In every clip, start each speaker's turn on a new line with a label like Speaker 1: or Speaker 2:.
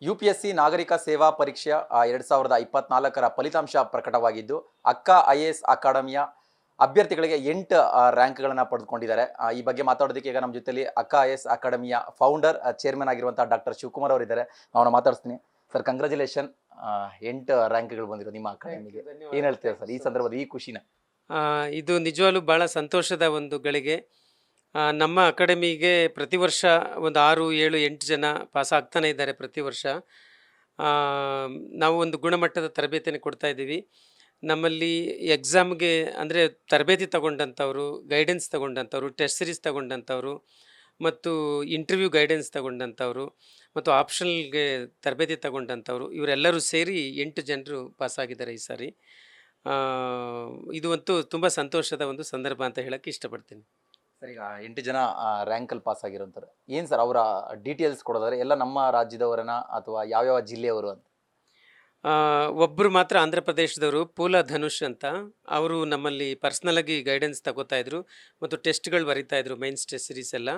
Speaker 1: UPSC ನಾಗರಿಕ ಸೇವಾ ಪರೀಕ್ಷೆ 2024ರ ಫಲಿತಾಂಶ ಪ್ರಕಟವಾಗಿದ್ದು, ಅಕ್ಕ ಐಎಎಸ್ ಅಕಾಡೆಮಿಯ ಅಭ್ಯರ್ಥಿಗಳಿಗೆ 8 ರ್ಯಾಂಕ್ಗಳನ್ನು ಪಡೆದುಕೊಂಡಿದ್ದಾರೆ. ಈ ಬಗ್ಗೆ ಮಾತಾಡೋದಕ್ಕೆ ಈಗ ನಮ್ಮ ಜೊತೆಲಿ ಅಕ್ಕ ಐಎಎಸ್ ಅಕಾಡೆಮಿಯ ಫೌಂಡರ್, ಚೇರ್ಮನ್ ಆಗಿರುವಂತಹ ಡಾಕ್ಟರ್ ಶಿವಕುಮಾರ್ ಅವರಿದ್ದಾರೆ. ನಾನು ಮಾತಾಡ್ತೀನಿ. ಸರ್, ಕಂಗ್ರ್ಯಾಚುಲೇಷನ್, 8 ರ್ಯಾಂಕ್ಗಳು ಬಂದಿರೋ ನಿಮ್ಮ ಅಕಾಡೆಮಿಗೆ. ಏನು ಹೇಳ್ತೀರಾ ಸರ್ ಈ ಸಂದರ್ಭದಲ್ಲಿ, ಈ ಖುಷಿನ?
Speaker 2: ಇದು ನಿಜವಾಗ್ಲೂ ಭಾಳ ಸಂತೋಷದ ಒಂದು ಗಳಿಗೆ. ನಮ್ಮ ಅಕಾಡೆಮಿಗೆ ಪ್ರತಿ ವರ್ಷ ಒಂದು 6, 7, 8 ಜನ ಪಾಸ್ ಆಗ್ತಾನೆ ಇದ್ದಾರೆ ಪ್ರತಿ ವರ್ಷ. ನಾವು ಒಂದು ಗುಣಮಟ್ಟದ ತರಬೇತಿಯನ್ನು ಕೊಡ್ತಾ ಇದ್ದೀವಿ. ನಮ್ಮಲ್ಲಿ ಎಕ್ಸಾಮ್ಗೆ ಅಂದರೆ ತರಬೇತಿ ತಗೊಂಡಂಥವ್ರು, ಗೈಡೆನ್ಸ್ ತಗೊಂಡಂಥವ್ರು, ಟೆಸ್ಟ್ ಸೀರೀಸ್ ತಗೊಂಡಂಥವ್ರು ಮತ್ತು ಇಂಟರ್ವ್ಯೂ ಗೈಡೆನ್ಸ್ ತಗೊಂಡಂಥವ್ರು ಮತ್ತು ಆಪ್ಷನಲ್ಗೆ ತರಬೇತಿ ತಗೊಂಡಂಥವ್ರು ಇವರೆಲ್ಲರೂ ಸೇರಿ 8 ಜನರು ಪಾಸಾಗಿದ್ದಾರೆ ಈ ಸಾರಿ. ಇದು ಅಂತೂ ತುಂಬ ಸಂತೋಷದ ಒಂದು ಸಂದರ್ಭ ಅಂತ ಹೇಳಕ್ಕೆ ಇಷ್ಟಪಡ್ತೀನಿ.
Speaker 1: ಸರ್, ಈಗ 8 ಜನ ರ್ಯಾಂಕಲ್ಲಿ ಪಾಸ್ ಆಗಿರೋಂಥವ್ರು ಏನು ಸರ್, ಅವರ ಡೀಟೇಲ್ಸ್ ಕೊಡೋದಾದ್ರೆ ಎಲ್ಲ ನಮ್ಮ ರಾಜ್ಯದವರನ್ನ ಅಥವಾ ಯಾವ್ಯಾವ ಜಿಲ್ಲೆಯವರು ಅಂತ?
Speaker 2: ಒಬ್ಬರು ಮಾತ್ರ ಆಂಧ್ರ ಪ್ರದೇಶದವರು, ಪೂಲಾ ಧನುಷ್ ಅಂತ. ಅವರು ನಮ್ಮಲ್ಲಿ ಪರ್ಸ್ನಲಾಗಿ ಗೈಡೆನ್ಸ್ ತಗೋತಾ ಇದ್ರು ಮತ್ತು ಟೆಸ್ಟ್ಗಳು ಬರಿತಾ ಇದ್ರು, ಮೈನ್ಸ್ ಟೆಸ್ಟ್ ಸೀರೀಸ್ ಎಲ್ಲ.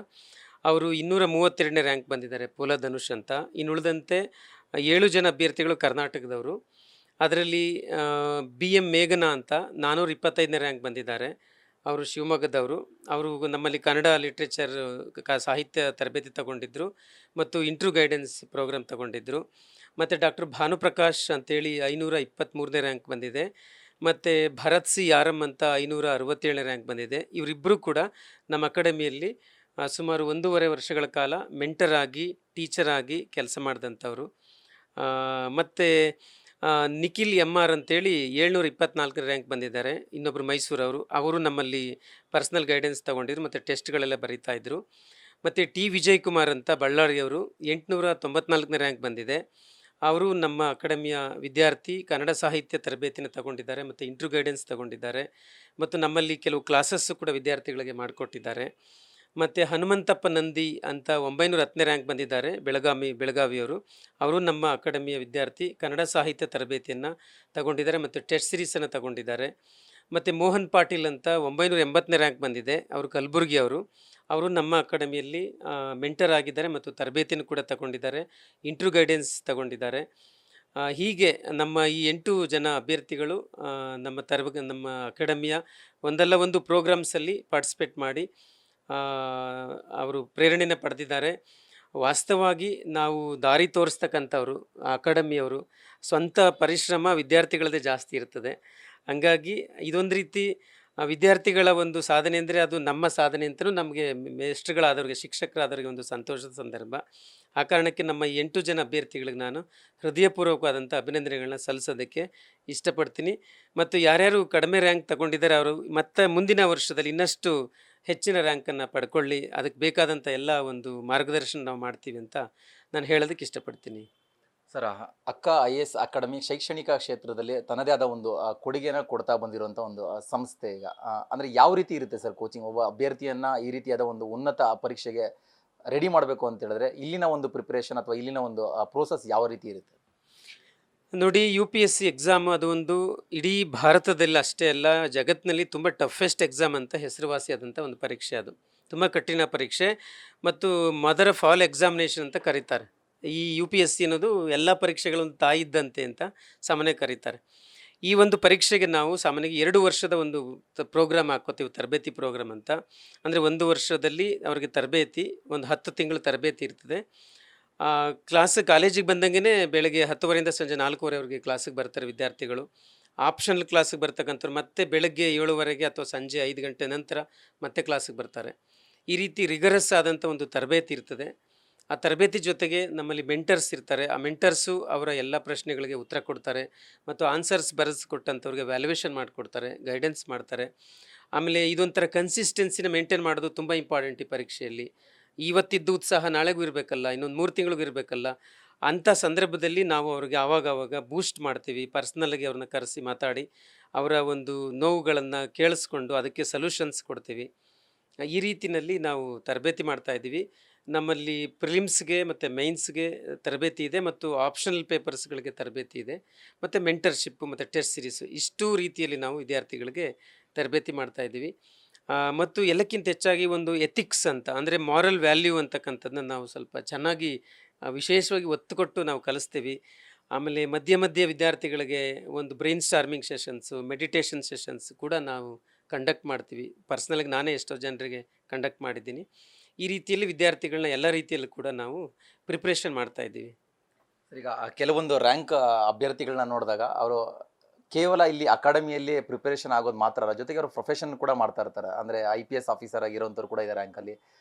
Speaker 2: ಅವರು 232ನೇ ರ್ಯಾಂಕ್ ಬಂದಿದ್ದಾರೆ, ಪೂಲಾ ಧನುಷ್ ಅಂತ. ಇನ್ನುಳಿದಂತೆ 7 ಜನ ಅಭ್ಯರ್ಥಿಗಳು ಕರ್ನಾಟಕದವರು. ಅದರಲ್ಲಿ BM ಮೇಘನಾ ಅಂತ 425ನೇ ರ್ಯಾಂಕ್ ಬಂದಿದ್ದಾರೆ. ಅವರು ಶಿವಮೊಗ್ಗದವರು. ಅವರು ನಮ್ಮಲ್ಲಿ ಕನ್ನಡ ಲಿಟ್ರೇಚರ್ ಸಾಹಿತ್ಯ ತರಬೇತಿ ತಗೊಂಡಿದ್ದರು ಮತ್ತು ಇಂಟ್ರ್ಯೂ ಗೈಡೆನ್ಸ್ ಪ್ರೋಗ್ರಾಮ್ ತಗೊಂಡಿದ್ದರು. ಮತ್ತು ಡಾಕ್ಟರ್ ಭಾನುಪ್ರಕಾಶ್ ಅಂತೇಳಿ 523ನೇ ರ್ಯಾಂಕ್ ಬಂದಿದೆ. ಮತ್ತು ಭರತ್ ಸಿ ಯಾರಮ್ ಅಂತ 567ನೇ ರ್ಯಾಂಕ್ ಬಂದಿದೆ. ಇವರಿಬ್ಬರು ಕೂಡ ನಮ್ಮ ಅಕಾಡೆಮಿಯಲ್ಲಿ ಸುಮಾರು 1.5 ವರ್ಷಗಳ ಕಾಲ ಮೆಂಟರ್ ಆಗಿ, ಟೀಚರ್ ಆಗಿ ಕೆಲಸ ಮಾಡಿದಂಥವ್ರು. ಮತ್ತು ನಿಖಿಲ್ MR ಅಂತೇಳಿ 724ನೇ ರ್ಯಾಂಕ್ ಬಂದಿದ್ದಾರೆ. ಇನ್ನೊಬ್ಬರು ಮೈಸೂರವರು. ಅವರು ನಮ್ಮಲ್ಲಿ ಪರ್ಸ್ನಲ್ ಗೈಡೆನ್ಸ್ ತೊಗೊಂಡಿದ್ರು ಮತ್ತು ಟೆಸ್ಟ್ಗಳೆಲ್ಲ ಬರೀತಾ ಇದ್ದರು. ಮತ್ತು ವಿಜಯ್ ಕುಮಾರ್ ಅಂತ ಬಳ್ಳಾರಿಯವರು 894ನೇ ರ್ಯಾಂಕ್ ಬಂದಿದೆ. ಅವರು ನಮ್ಮ ಅಕಾಡೆಮಿಯ ವಿದ್ಯಾರ್ಥಿ, ಕನ್ನಡ ಸಾಹಿತ್ಯ ತರಬೇತಿನ ತಗೊಂಡಿದ್ದಾರೆ ಮತ್ತು ಇಂಟ್ರ್ಯೂ ಗೈಡೆನ್ಸ್ ತಗೊಂಡಿದ್ದಾರೆ ಮತ್ತು ನಮ್ಮಲ್ಲಿ ಕೆಲವು ಕ್ಲಾಸಸ್ಸು ಕೂಡ ವಿದ್ಯಾರ್ಥಿಗಳಿಗೆ ಮಾಡಿಕೊಟ್ಟಿದ್ದಾರೆ. ಮತ್ತು ಹನುಮಂತಪ್ಪ ನಂದಿ ಅಂತ 910ನೇ ರ್ಯಾಂಕ್ ಬಂದಿದ್ದಾರೆ, ಬೆಳಗಾವಿಯವರು. ಅವರು ನಮ್ಮ ಅಕಾಡೆಮಿಯ ವಿದ್ಯಾರ್ಥಿ, ಕನ್ನಡ ಸಾಹಿತ್ಯ ತರಬೇತಿಯನ್ನು ತಗೊಂಡಿದ್ದಾರೆ ಮತ್ತು ಟೆಸ್ಟ್ ಸೀರೀಸನ್ನು ತಗೊಂಡಿದ್ದಾರೆ. ಮತ್ತು ಮೋಹನ್ ಪಾಟೀಲ್ ಅಂತ 980ನೇ ರ್ಯಾಂಕ್ ಬಂದಿದೆ, ಅವರು ಕಲಬುರಗಿಯವರು. ಅವರು ನಮ್ಮ ಅಕಾಡೆಮಿಯಲ್ಲಿ ಮೆಂಟರ್ ಆಗಿದ್ದಾರೆ ಮತ್ತು ತರಬೇತಿಯನ್ನು ಕೂಡ ತಗೊಂಡಿದ್ದಾರೆ, ಇಂಟ್ರ್ಯೂ ಗೈಡೆನ್ಸ್ ತಗೊಂಡಿದ್ದಾರೆ. ಹೀಗೆ ನಮ್ಮ ಈ 8 ಜನ ಅಭ್ಯರ್ಥಿಗಳು ನಮ್ಮ ಅಕಾಡೆಮಿಯ ಒಂದಲ್ಲ ಒಂದು ಪ್ರೋಗ್ರಾಮ್ಸಲ್ಲಿ ಪಾರ್ಟಿಸಿಪೇಟ್ ಮಾಡಿ ಅವರು ಪ್ರೇರಣೆಯನ್ನು ಪಡೆದಿದ್ದಾರೆ. ವಾಸ್ತವವಾಗಿ ನಾವು ದಾರಿ ತೋರಿಸ್ತಕ್ಕಂಥವ್ರು, ಅಕಾಡೆಮಿಯವರು. ಸ್ವಂತ ಪರಿಶ್ರಮ ವಿದ್ಯಾರ್ಥಿಗಳದೇ ಜಾಸ್ತಿ ಇರ್ತದೆ. ಹಂಗಾಗಿ ಇದೊಂದು ರೀತಿ ವಿದ್ಯಾರ್ಥಿಗಳ ಒಂದು ಸಾಧನೆ ಅಂದರೆ ಅದು ನಮ್ಮ ಸಾಧನೆ ಅಂತಲೂ ನಮಗೆ ಮೇಷ್ಟ್ರುಗಳಾದವ್ರಿಗೆ, ಶಿಕ್ಷಕರಾದವ್ರಿಗೆ ಒಂದು ಸಂತೋಷದ ಸಂದರ್ಭ. ಆ ಕಾರಣಕ್ಕೆ ನಮ್ಮ 8 ಜನ ಅಭ್ಯರ್ಥಿಗಳಿಗೆ ನಾನು ಹೃದಯಪೂರ್ವಕವಾದಂಥ ಅಭಿನಂದನೆಗಳನ್ನ ಸಲ್ಲಿಸೋದಕ್ಕೆ ಇಷ್ಟಪಡ್ತೀನಿ. ಮತ್ತು ಯಾರ್ಯಾರು ಕಡಿಮೆ ರ್ಯಾಂಕ್ ತಗೊಂಡಿದ್ದಾರೆ ಅವರು ಮತ್ತೆ ಮುಂದಿನ ವರ್ಷದಲ್ಲಿ ಇನ್ನಷ್ಟು ಹೆಚ್ಚಿನ ರ್ಯಾಂಕನ್ನು ಪಡ್ಕೊಳ್ಳಿ, ಅದಕ್ಕೆ ಬೇಕಾದಂಥ ಎಲ್ಲ ಒಂದು ಮಾರ್ಗದರ್ಶನ ನಾವು ಮಾಡ್ತೀವಿ ಅಂತ ನಾನು ಹೇಳೋದಕ್ಕೆ ಇಷ್ಟಪಡ್ತೀನಿ.
Speaker 1: ಸರ್, ಅಕ್ಕ IAS ಅಕಾಡೆಮಿ ಶೈಕ್ಷಣಿಕ ಕ್ಷೇತ್ರದಲ್ಲಿ ತನ್ನದೇ ಆದ ಒಂದು ಕೊಡುಗೆನ ಕೊಡ್ತಾ ಬಂದಿರುವಂಥ ಒಂದು ಸಂಸ್ಥೆ. ಈಗ ಅಂದರೆ ಯಾವ ರೀತಿ ಇರುತ್ತೆ ಸರ್ ಕೋಚಿಂಗ್? ಒಬ್ಬ ಅಭ್ಯರ್ಥಿಯನ್ನು ಈ ರೀತಿಯಾದ ಒಂದು ಉನ್ನತ ಪರೀಕ್ಷೆಗೆ ರೆಡಿ ಮಾಡಬೇಕು ಅಂತ ಹೇಳಿದ್ರೆ ಇಲ್ಲಿನ ಒಂದು ಪ್ರಿಪ್ರೇಷನ್ ಅಥವಾ ಇಲ್ಲಿನ ಒಂದು ಪ್ರೋಸೆಸ್ ಯಾವ ರೀತಿ ಇರುತ್ತೆ?
Speaker 2: ನೋಡಿ, UPSC ಎಕ್ಸಾಮ್ ಅದು ಒಂದು ಇಡೀ ಭಾರತದಲ್ಲಿ ಅಷ್ಟೇ ಅಲ್ಲ, ಜಗತ್ತಿನಲ್ಲಿ ತುಂಬ ಟಫೆಸ್ಟ್ ಎಕ್ಸಾಮ್ ಅಂತ ಹೆಸರುವಾಸಿಯಾದಂಥ ಒಂದು ಪರೀಕ್ಷೆ. ಅದು ತುಂಬ ಕಠಿಣ ಪರೀಕ್ಷೆ ಮತ್ತು ಮದರ್ ಆಫ್ ಆಲ್ ಎಕ್ಸಾಮಿನೇಷನ್ ಅಂತ ಕರೀತಾರೆ. ಈ UPSC ಅನ್ನೋದು ಎಲ್ಲ ಪರೀಕ್ಷೆಗಳೊಂದು ತಾಯಿ ಇದ್ದಂತೆ ಅಂತ ಸಾಮಾನ್ಯ ಕರೀತಾರೆ. ಈ ಒಂದು ಪರೀಕ್ಷೆಗೆ ನಾವು ಸಾಮಾನ್ಯವಾಗಿ 2 ವರ್ಷದ ಒಂದು ಪ್ರೋಗ್ರಾಮ್ ಹಾಕೋತೀವಿ, ತರಬೇತಿ ಪ್ರೋಗ್ರಾಮ್ ಅಂತ. ಅಂದರೆ 1 ವರ್ಷದಲ್ಲಿ ಅವ್ರಿಗೆ ತರಬೇತಿ, ಒಂದು 10 ತಿಂಗಳು ತರಬೇತಿ ಇರ್ತದೆ. ಕಾಲೇಜಿಗೆ ಬಂದಂಗೆ ಬೆಳಗ್ಗೆ 10:30 ಸಂಜೆ 4:15 ಕ್ಲಾಸಿಗೆ ಬರ್ತಾರೆ ವಿದ್ಯಾರ್ಥಿಗಳು. ಆಪ್ಷನಲ್ ಕ್ಲಾಸಿಗೆ ಬರ್ತಕ್ಕಂಥವ್ರು ಮತ್ತೆ ಬೆಳಗ್ಗೆ 7:00 ಅಥವಾ ಸಂಜೆ 5 ಗಂಟೆ ನಂತರ ಮತ್ತೆ ಕ್ಲಾಸಿಗೆ ಬರ್ತಾರೆ. ಈ ರೀತಿ ರಿಗರಸ್ ಆದಂಥ ಒಂದು ತರಬೇತಿ ಇರ್ತದೆ. ಆ ತರಬೇತಿ ಜೊತೆಗೆ ನಮ್ಮಲ್ಲಿ ಮೆಂಟರ್ಸ್ ಇರ್ತಾರೆ. ಆ ಮೆಂಟರ್ಸು ಅವರ ಎಲ್ಲ ಪ್ರಶ್ನೆಗಳಿಗೆ ಉತ್ತರ ಕೊಡ್ತಾರೆ ಮತ್ತು ಆನ್ಸರ್ಸ್ ಬರೆಸ್ಕೊಟ್ಟಂಥವ್ರಿಗೆ ವ್ಯಾಲ್ಯುವೇಷನ್ ಮಾಡಿಕೊಡ್ತಾರೆ, ಗೈಡೆನ್ಸ್ ಮಾಡ್ತಾರೆ. ಆಮೇಲೆ ಇದೊಂಥರ ಕನ್ಸಿಸ್ಟೆನ್ಸಿನ ಮೇಂಟೈನ್ ಮಾಡೋದು ತುಂಬ ಇಂಪಾರ್ಟೆಂಟ್ ಈ ಪರೀಕ್ಷೆಯಲ್ಲಿ. ಇವತ್ತಿದ್ದು ಉತ್ಸಾಹ ನಾಳೆಗೂ ಇರಬೇಕಲ್ಲ, ಇನ್ನೊಂದು 3 ತಿಂಗಳಿಗೂ ಇರಬೇಕಲ್ಲ. ಅಂಥ ಸಂದರ್ಭದಲ್ಲಿ ನಾವು ಅವ್ರಿಗೆ ಆವಾಗ ಬೂಸ್ಟ್ ಮಾಡ್ತೀವಿ. ಪರ್ಸ್ನಲಾಗಿ ಅವ್ರನ್ನ ಕರೆಸಿ ಮಾತಾಡಿ ಅವರ ಒಂದು ನೋವುಗಳನ್ನು ಕೇಳಿಸ್ಕೊಂಡು ಅದಕ್ಕೆ ಸೊಲ್ಯೂಷನ್ಸ್ ಕೊಡ್ತೀವಿ. ಈ ರೀತಿಯಲ್ಲಿ ನಾವು ತರಬೇತಿ ಮಾಡ್ತಾಯಿದ್ದೀವಿ. ನಮ್ಮಲ್ಲಿ ಪ್ರಿಲಿಮ್ಸ್ಗೆ ಮತ್ತು ಮೈನ್ಸ್ಗೆ ತರಬೇತಿ ಇದೆ ಮತ್ತು ಆಪ್ಷನಲ್ ಪೇಪರ್ಸ್ಗಳಿಗೆ ತರಬೇತಿ ಇದೆ ಮತ್ತು ಮೆಂಟರ್ಶಿಪ್ಪು ಮತ್ತು ಟೆಸ್ಟ್ ಸೀರೀಸು, ಇಷ್ಟೂ ರೀತಿಯಲ್ಲಿ ನಾವು ವಿದ್ಯಾರ್ಥಿಗಳಿಗೆ ತರಬೇತಿ ಮಾಡ್ತಾಯಿದ್ದೀವಿ. ಮತ್ತು ಎಲ್ಲಕ್ಕಿಂತ ಹೆಚ್ಚಾಗಿ ಒಂದು ಎಥಿಕ್ಸ್ ಅಂತ ಅಂದರೆ ಮಾರಲ್ ವ್ಯಾಲ್ಯೂ ಅಂತಕ್ಕಂಥದ್ದನ್ನ ನಾವು ಸ್ವಲ್ಪ ಚೆನ್ನಾಗಿ ವಿಶೇಷವಾಗಿ ಒತ್ತು ಕೊಟ್ಟು ನಾವು ಕಲಿಸ್ತೀವಿ. ಆಮೇಲೆ ಮಧ್ಯೆ ಮಧ್ಯೆ ವಿದ್ಯಾರ್ಥಿಗಳಿಗೆ ಒಂದು brain storming sessions, meditation sessions ಕೂಡ ನಾವು ಕಂಡಕ್ಟ್ ಮಾಡ್ತೀವಿ. ಪರ್ಸ್ನಲಾಗಿ ನಾನೇ ಎಷ್ಟೋ ಜನರಿಗೆ ಕಂಡಕ್ಟ್ ಮಾಡಿದ್ದೀನಿ. ಈ ರೀತಿಯಲ್ಲಿ ವಿದ್ಯಾರ್ಥಿಗಳನ್ನ ಎಲ್ಲ ರೀತಿಯಲ್ಲೂ ಕೂಡ ನಾವು ಪ್ರಿಪ್ರೇಷನ್ ಮಾಡ್ತಾ ಇದ್ದೀವಿ.
Speaker 1: ಈಗ ಕೆಲವೊಂದು ರ್ಯಾಂಕ್ ಅಭ್ಯರ್ಥಿಗಳನ್ನ ನೋಡಿದಾಗ ಅವರು ಕೇವಲ ಇಲ್ಲಿ ಅಕಾಡೆಮಿಯಲ್ಲಿ ಪ್ರಿಪರೇಷನ್ ಆಗೋದು ಮಾತ್ರ ಅಲ್ಲ, ಜೊತೆಗೆ ಅವರು ಪ್ರೊಫೆಷನ್ ಕೂಡ ಮಾಡ್ತಾ ಇರ್ತಾರೆ. ಅಂದರೆ IPS ಆಫೀಸರ್ ಆಗಿರೋಂಥವ್ರು ಕೂಡ ಇದೆ ರ್ಯಾಂಕಲ್ಲಿ.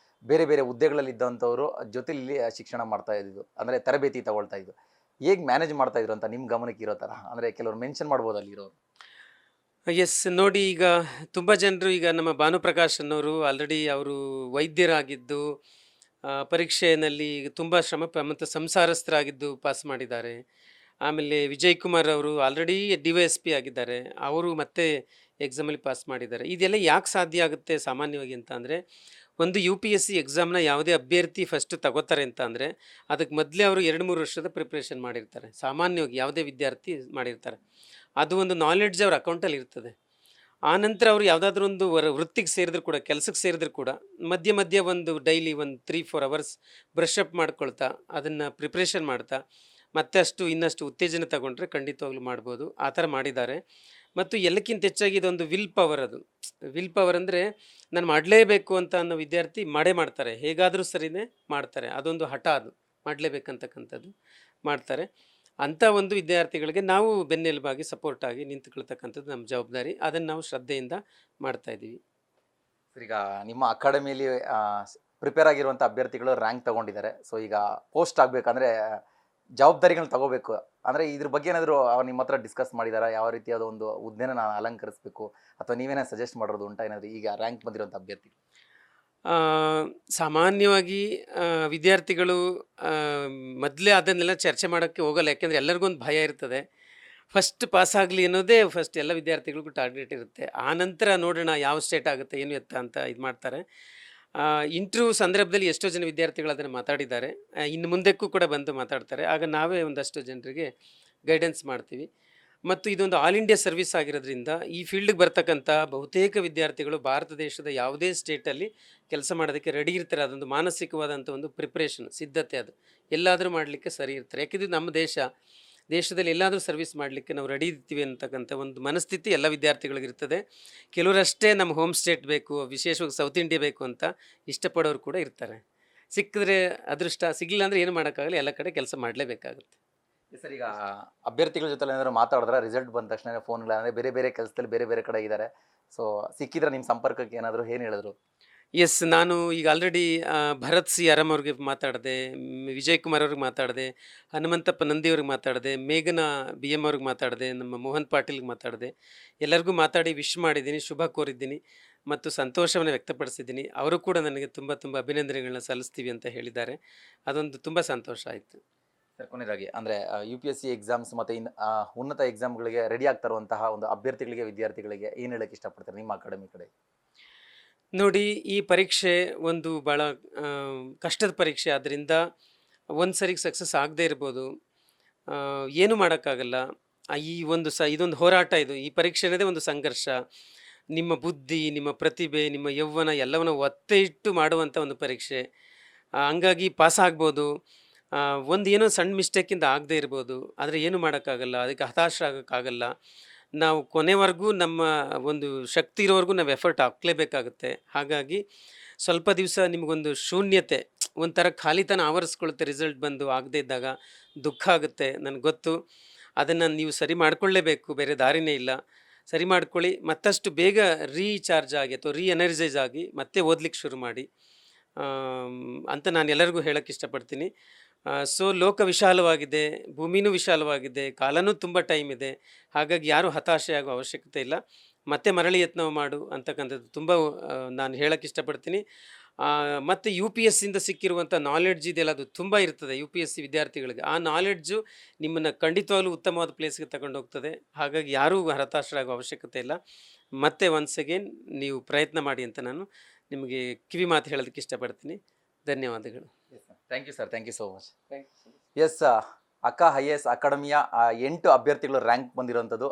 Speaker 1: ಬೇರೆ ಬೇರೆ ಹುದ್ದೆಗಳಲ್ಲಿ ಇದ್ದಂಥವ್ರು ಜೊತೆಲಿ ಇಲ್ಲಿ ಶಿಕ್ಷಣ ಮಾಡ್ತಾ ಇದ್ದು, ಅಂದರೆ ತರಬೇತಿ ತಗೊಳ್ತಾ ಇದ್ದು. ಹೇಗೆ ಮ್ಯಾನೇಜ್ ಮಾಡ್ತಾ ಇದ್ರು ಅಂತ ನಿಮ್ಮ ಗಮನಕ್ಕೆ ಇರೋ ಥರ, ಅಂದರೆ ಕೆಲವರು ಮೆನ್ಷನ್ ಮಾಡ್ಬೋದು ಅಲ್ಲಿರೋರು.
Speaker 2: ಎಸ್, ನೋಡಿ, ಈಗ ತುಂಬ ಜನರು, ಈಗ ನಮ್ಮ ಭಾನುಪ್ರಕಾಶ್ ಅನ್ನೋರು ಆಲ್ರೆಡಿ ಅವರು ವೈದ್ಯರಾಗಿದ್ದು ಪರೀಕ್ಷೆಯಲ್ಲಿ ತುಂಬ ಮತ್ತು ಸಂಸಾರಸ್ಥರಾಗಿದ್ದು ಪಾಸ್ ಮಾಡಿದ್ದಾರೆ. ಆಮೇಲೆ ವಿಜಯ್ ಕುಮಾರ್ ಅವರು ಆಲ್ರೆಡಿ DYSP ಆಗಿದ್ದಾರೆ, ಅವರು ಮತ್ತೆ ಎಕ್ಸಾಮಲ್ಲಿ ಪಾಸ್ ಮಾಡಿದ್ದಾರೆ. ಇದೆಲ್ಲ ಯಾಕೆ ಸಾಧ್ಯ ಆಗುತ್ತೆ ಸಾಮಾನ್ಯವಾಗಿ ಅಂತ ಅಂದರೆ, ಒಂದು UPSC ಎಕ್ಸಾಮ್ನ ಯಾವುದೇ ಅಭ್ಯರ್ಥಿ ಫಸ್ಟ್ ತಗೋತಾರೆ ಅಂತ ಅಂದರೆ ಅದಕ್ಕೆ ಮೊದಲೇ ಅವರು 2-3 ವರ್ಷದ ಪ್ರಿಪ್ರೇಷನ್ ಮಾಡಿರ್ತಾರೆ. ಸಾಮಾನ್ಯವಾಗಿ ಯಾವುದೇ ವಿದ್ಯಾರ್ಥಿ ಮಾಡಿರ್ತಾರೆ. ಅದು ಒಂದು ನಾಲೆಡ್ಜ್ ಅವ್ರ ಅಕೌಂಟಲ್ಲಿ ಇರ್ತದೆ. ಆನಂತರ ಅವರು ಯಾವುದಾದ್ರೂ ಒಂದು ವೃತ್ತಿಗೆ ಸೇರಿದ್ರು ಕೂಡ, ಕೆಲಸಕ್ಕೆ ಸೇರಿದ್ರು ಕೂಡ ಮಧ್ಯೆ ಮಧ್ಯೆ ಒಂದು ಡೈಲಿ ಒಂದು 3-4 ಅವರ್ಸ್ ಬ್ರಷ್ ಅಪ್ ಮಾಡ್ಕೊಳ್ತಾ ಅದನ್ನು ಪ್ರಿಪ್ರೇಷನ್ ಮಾಡ್ತಾ ಮತ್ತೆ ಇನ್ನಷ್ಟು ಉತ್ತೇಜನ ತಗೊಂಡ್ರೆ ಖಂಡಿತವಾಗ್ಲೂ ಮಾಡ್ಬೋದು. ಆ ಥರ ಮಾಡಿದ್ದಾರೆ. ಮತ್ತು ಎಲ್ಲಕ್ಕಿಂತ ಹೆಚ್ಚಾಗಿ ಇದೊಂದು ವಿಲ್ ಪವರ್. ಅದು ವಿಲ್ ಪವರ್ ಅಂದರೆ ನಾನು ಮಾಡಲೇಬೇಕು ಅಂತ ಅನ್ನೋ ವಿದ್ಯಾರ್ಥಿ ಮಾಡ್ತಾರೆ, ಹೇಗಾದರೂ ಸರಿನೇ ಮಾಡ್ತಾರೆ. ಅದೊಂದು ಹಠ, ಅದು ಮಾಡಲೇಬೇಕಂತಕ್ಕಂಥದ್ದು ಮಾಡ್ತಾರೆ. ಅಂಥ ಒಂದು ವಿದ್ಯಾರ್ಥಿಗಳಿಗೆ ನಾವು ಬೆನ್ನೆಲುಬಾಗಿ ಸಪೋರ್ಟ್ ಆಗಿ ನಿಂತುಕೊಳ್ತಕ್ಕಂಥದ್ದು ನಮ್ಮ ಜವಾಬ್ದಾರಿ. ಅದನ್ನು ನಾವು ಶ್ರದ್ಧೆಯಿಂದ ಮಾಡ್ತಾ ಇದ್ದೀವಿ.
Speaker 1: ಈಗ ನಿಮ್ಮ ಅಕಾಡೆಮಿಯಲ್ಲಿ ಪ್ರಿಪೇರ್ ಆಗಿರುವಂಥ ಅಭ್ಯರ್ಥಿಗಳು ರ್ಯಾಂಕ್ ತಗೊಂಡಿದ್ದಾರೆ. ಸೊ ಈಗ ಪೋಸ್ಟ್ ಆಗಬೇಕಂದ್ರೆ ಜವಾಬ್ದಾರಿಗಳನ್ನ ತಗೋಬೇಕು ಅಂದರೆ ಇದ್ರ ಬಗ್ಗೆ ಏನಾದರೂ ಅವ್ರು ನಿಮ್ಮ ಹತ್ರ ಡಿಸ್ಕಸ್ ಮಾಡಿದಾರಾ? ಯಾವ ರೀತಿಯಾದ ಒಂದು ಹುದ್ದೆನ ನಾನು ಅಲಂಕರಿಸಬೇಕು ಅಥವಾ ನೀವೇನೇ ಸಜೆಸ್ಟ್ ಮಾಡೋದು ಉಂಟಾ ಏನಾದರೂ ಈಗ ರ್ಯಾಂಕ್ ಬಂದಿರುವಂಥ ಅಭ್ಯರ್ಥಿ?
Speaker 2: ಸಾಮಾನ್ಯವಾಗಿ ವಿದ್ಯಾರ್ಥಿಗಳು ಮೊದಲೇ ಅದನ್ನೆಲ್ಲ ಚರ್ಚೆ ಮಾಡೋಕ್ಕೆ ಹೋಗಲ್ಲ. ಯಾಕೆಂದರೆ ಎಲ್ಲರಿಗೂ ಒಂದು ಭಯ ಇರ್ತದೆ. ಫಸ್ಟ್ ಪಾಸ್ ಆಗಲಿ ಅನ್ನೋದೇ ಫಸ್ಟ್ ಎಲ್ಲ ವಿದ್ಯಾರ್ಥಿಗಳಿಗೂ ಟಾರ್ಗೆಟ್ ಇರುತ್ತೆ. ಆ ನಂತರ ನೋಡೋಣ ಯಾವ ಸ್ಟೇಟ್ ಆಗುತ್ತೆ ಏನು ಎತ್ತ ಅಂತ ಇದು ಮಾಡ್ತಾರೆ. ಇಂಟರ್ವ್ಯೂ ಸಂದರ್ಭದಲ್ಲಿ ಎಷ್ಟೋ ಜನ ವಿದ್ಯಾರ್ಥಿಗಳು ಅದನ್ನು ಮಾತಾಡಿದ್ದಾರೆ. ಇನ್ನು ಮುಂದಕ್ಕೂ ಕೂಡ ಬಂದು ಮಾತಾಡ್ತಾರೆ. ಆಗ ನಾವೇ ಒಂದಷ್ಟು ಜನರಿಗೆ ಗೈಡೆನ್ಸ್ ಮಾಡ್ತೀವಿ. ಮತ್ತು ಇದೊಂದು ಆಲ್ ಇಂಡಿಯಾ ಸರ್ವಿಸ್ ಆಗಿರೋದ್ರಿಂದ ಈ ಫೀಲ್ಡ್ಗೆ ಬರ್ತಕ್ಕಂಥ ಬಹುತೇಕ ವಿದ್ಯಾರ್ಥಿಗಳು ಭಾರತ ದೇಶದ ಯಾವುದೇ ಸ್ಟೇಟಲ್ಲಿ ಕೆಲಸ ಮಾಡೋದಕ್ಕೆ ರೆಡಿ ಇರ್ತಾರೆ. ಅದೊಂದು ಮಾನಸಿಕವಾದಂಥ ಒಂದು ಪ್ರಿಪ್ರೇಷನ್, ಸಿದ್ಧತೆ, ಅದು ಎಲ್ಲಾದರೂ ಮಾಡಲಿಕ್ಕೆ ಸರಿ ಇರ್ತಾರೆ. ಯಾಕೆಂದರೆ ನಮ್ಮ ದೇಶದಲ್ಲಿ ಎಲ್ಲಾದರೂ ಸರ್ವಿಸ್ ಮಾಡಲಿಕ್ಕೆ ನಾವು ರೆಡಿ ಇರ್ತೀವಿ ಅಂತಕ್ಕಂಥ ಒಂದು ಮನಸ್ಥಿತಿ ಎಲ್ಲ ವಿದ್ಯಾರ್ಥಿಗಳಿಗಿರ್ತದೆ. ಕೆಲವರಷ್ಟೇ ನಮ್ಮ ಹೋಮ್ ಸ್ಟೇಟ್ ಬೇಕು, ವಿಶೇಷವಾಗಿ ಸೌತ್ ಇಂಡಿಯಾ ಬೇಕು ಅಂತ ಇಷ್ಟಪಡೋರು ಕೂಡ ಇರ್ತಾರೆ. ಸಿಕ್ಕಿದ್ರೆ ಅದೃಷ್ಟ, ಸಿಗಲಿಲ್ಲ ಅಂದರೆ ಏನು ಮಾಡೋಕ್ಕಾಗಲ್ಲ, ಎಲ್ಲ ಕಡೆ ಕೆಲಸ ಮಾಡಲೇಬೇಕಾಗುತ್ತೆ.
Speaker 1: ಸರ್, ಈಗ ಅಭ್ಯರ್ಥಿಗಳ ಜೊತೆ ಏನಾದರೂ ಮಾತಾಡಿದ್ರೆ ರಿಸಲ್ಟ್ ಬಂದ ತಕ್ಷಣ ಫೋನ್ಗಳಂದರೆ ಬೇರೆ ಬೇರೆ ಕೆಲಸದಲ್ಲಿ ಬೇರೆ ಬೇರೆ ಕಡೆ ಇದ್ದಾರೆ. ಸೊ ಸಿಕ್ಕಿದ್ರೆ ನಿಮ್ಮ ಸಂಪರ್ಕಕ್ಕೆ ಏನಾದರೂ ಏನು ಹೇಳಿದ್ರು?
Speaker 2: ಎಸ್, ನಾನು ಈಗ ಆಲ್ರೆಡಿ ಭರತ್ ಸಿ ಅರಮ್ ಅವ್ರಿಗೆ ಮಾತಾಡಿದೆ, ವಿಜಯ್ ಕುಮಾರ್ ಅವ್ರಿಗೆ ಮಾತಾಡಿದೆ, ಹನುಮಂತಪ್ಪ ನಂದಿಯವ್ರಿಗೆ ಮಾತಾಡಿದೆ, ಮೇಘನಾ BM ಅವ್ರಿಗೆ ಮಾತಾಡಿದೆ, ನಮ್ಮ ಮೋಹನ್ ಪಾಟೀಲ್ಗೆ ಮಾತಾಡಿದೆ. ಎಲ್ಲರಿಗೂ ಮಾತಾಡಿ ವಿಶ್ ಮಾಡಿದ್ದೀನಿ, ಶುಭ ಕೋರಿದ್ದೀನಿ ಮತ್ತು ಸಂತೋಷವನ್ನು ವ್ಯಕ್ತಪಡಿಸಿದ್ದೀನಿ. ಅವರು ಕೂಡ ನನಗೆ ತುಂಬ ತುಂಬ ಅಭಿನಂದನೆಗಳನ್ನ ಸಲ್ಲಿಸ್ತೀವಿ ಅಂತ ಹೇಳಿದ್ದಾರೆ. ಅದೊಂದು ತುಂಬ ಸಂತೋಷ ಆಯಿತು.
Speaker 1: ಸರ್, ಕೊನೆಯದಾಗಿ ಅಂದರೆ UPSC ಎಕ್ಸಾಮ್ಸ್ ಮತ್ತು ಉನ್ನತ ಎಕ್ಸಾಮ್ಗಳಿಗೆ ರೆಡಿ ಆಗ್ತಾ ಇರುವಂತಹ ಒಂದು ಅಭ್ಯರ್ಥಿಗಳಿಗೆ, ವಿದ್ಯಾರ್ಥಿಗಳಿಗೆ ಏನು ಹೇಳಕ್ಕೆ ಇಷ್ಟಪಡ್ತಾರೆ ನಿಮ್ಮ ಅಕಾಡೆಮಿ ಕಡೆ?
Speaker 2: ನೋಡಿ, ಈ ಪರೀಕ್ಷೆ ಒಂದು ಭಾಳ ಕಷ್ಟದ ಪರೀಕ್ಷೆ. ಆದ್ದರಿಂದ ಒಂದು ಸರಿಗೆ ಸಕ್ಸಸ್ ಆಗದೇ ಇರ್ಬೋದು, ಏನೂ ಮಾಡೋಕ್ಕಾಗಲ್ಲ. ಈ ಒಂದು ಇದೊಂದು ಹೋರಾಟ. ಈ ಪರೀಕ್ಷೆ ಅನ್ನೋದೇ ಒಂದು ಸಂಘರ್ಷ. ನಿಮ್ಮ ಬುದ್ಧಿ, ನಿಮ್ಮ ಪ್ರತಿಭೆ, ನಿಮ್ಮ ಯೌವನ ಎಲ್ಲವನ್ನು ಒತ್ತೆ ಇಟ್ಟು ಮಾಡುವಂಥ ಒಂದು ಪರೀಕ್ಷೆ. ಹಂಗಾಗಿ ಪಾಸ್ ಆಗ್ಬೋದು, ಒಂದು ಏನೋ ಸಣ್ಣ ಮಿಸ್ಟೇಕಿಂದ ಆಗದೇ ಇರ್ಬೋದು, ಆದರೆ ಏನು ಮಾಡೋಕ್ಕಾಗಲ್ಲ, ಅದಕ್ಕೆ ಹತಾಶ ಆಗೋಕ್ಕಾಗಲ್ಲ. ನಾವು ಕೊನೆವರೆಗೂ ನಮ್ಮ ಒಂದು ಶಕ್ತಿ ಇರೋವರೆಗೂ ನಾವು ಎಫರ್ಟ್ ಹಾಕಲೇಬೇಕಾಗುತ್ತೆ. ಹಾಗಾಗಿ ಸ್ವಲ್ಪ ದಿವಸ ನಿಮಗೊಂದು ಶೂನ್ಯತೆ, ಒಂಥರ ಖಾಲಿತನ ಆವರಿಸ್ಕೊಳುತ್ತೆ. ರಿಸಲ್ಟ್ ಬಂದು ಆಗದೇ ಇದ್ದಾಗ ದುಃಖ ಆಗುತ್ತೆ, ನನಗೆ ಗೊತ್ತು. ಅದನ್ನು ನೀವು ಸರಿ ಮಾಡ್ಕೊಳ್ಳೇಬೇಕು, ಬೇರೆ ದಾರಿನೇ ಇಲ್ಲ. ಸರಿ ಮಾಡ್ಕೊಳ್ಳಿ, ಮತ್ತಷ್ಟು ಬೇಗ ರೀಚಾರ್ಜ್ ಆಗಿ ಅಥವಾ ಎನರ್ಜೈಸ್ ಆಗಿ ಮತ್ತೆ ಓದಲಿಕ್ಕೆ ಶುರು ಮಾಡಿ ಅಂತ ನಾನು ಎಲ್ಲರಿಗೂ ಹೇಳೋಕ್ಕೆ ಇಷ್ಟಪಡ್ತೀನಿ. ಸೊ ಲೋಕ ವಿಶಾಲವಾಗಿದೆ, ಭೂಮಿನೂ ವಿಶಾಲವಾಗಿದೆ, ಕಾಲನೂ ತುಂಬ ಟೈಮ್ ಇದೆ. ಹಾಗಾಗಿ ಯಾರೂ ಹತಾಶೆ ಆಗೋ ಅವಶ್ಯಕತೆ ಇಲ್ಲ. ಮತ್ತೆ ಮರಳಿ ಯತ್ನ ಮಾಡು ಅಂತಕ್ಕಂಥದ್ದು ತುಂಬ ನಾನು ಹೇಳೋಕ್ಕೆ ಇಷ್ಟಪಡ್ತೀನಿ. ಮತ್ತು UPSCಯಿಂದ ಸಿಕ್ಕಿರುವಂಥ ನಾಲೆಡ್ಜ್ ಇದೆಯಲ್ಲ, ಅದು ತುಂಬ ಇರ್ತದೆ UPSC ವಿದ್ಯಾರ್ಥಿಗಳಿಗೆ. ಆ ನಾಲೆಡ್ಜು ನಿಮ್ಮನ್ನು ಖಂಡಿತವಾಗ್ಲೂ ಉತ್ತಮವಾದ ಪ್ಲೇಸ್ಗೆ ತಗೊಂಡು ಹೋಗ್ತದೆ. ಹಾಗಾಗಿ ಯಾರೂ ಹತಾಶರಾಗೋ ಅವಶ್ಯಕತೆ ಇಲ್ಲ. ಮತ್ತೆ ಒನ್ಸ್ ಅಗೇನ್ ನೀವು ಪ್ರಯತ್ನ ಮಾಡಿ ಅಂತ ನಾನು ನಿಮಗೆ ಕಿವಿ ಮಾತು ಹೇಳೋದಕ್ಕೆ ಇಷ್ಟಪಡ್ತೀನಿ. ಧನ್ಯವಾದಗಳು.
Speaker 1: Thank you sir, thank you so much. Yes, ಅಕ್ಕ IAS ಅಕಾಡೆಮಿಯ 8 ಅಭ್ಯರ್ಥಿಗಳು ರ್ಯಾಂಕ್ ಬಂದಿರೋಂಥದ್ದು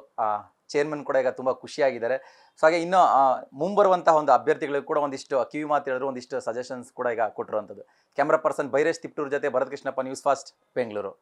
Speaker 1: ಚೇರ್ಮನ್ ಕೂಡ ಈಗ ತುಂಬ ಖುಷಿಯಾಗಿದ್ದಾರೆ. ಸೊ ಹಾಗೆ ಇನ್ನು ಮುಂಬರುವಂತಹ ಒಂದು ಅಭ್ಯರ್ಥಿಗಳಿಗೆ ಕೂಡ ಒಂದಿಷ್ಟು ಕಿವಿ ಮಾತು ಹೇಳಿದ್ರು, ಒಂದಿಷ್ಟು ಸಜೆಷನ್ಸ್ ಕೂಡ ಈಗ ಕೊಟ್ಟಿರುವಂಥದ್ದು. ಕ್ಯಾಮ್ರಾ ಪರ್ಸನ್ ಬೈರೇಶ್ ತಿಪ್ಟೂರ್ ಜೊತೆ ಭರತ್ ಕೃಷ್ಣಪ್ಪ, ನ್ಯೂಸ್ ಫಾಸ್ಟ್, ಬೆಂಗಳೂರು.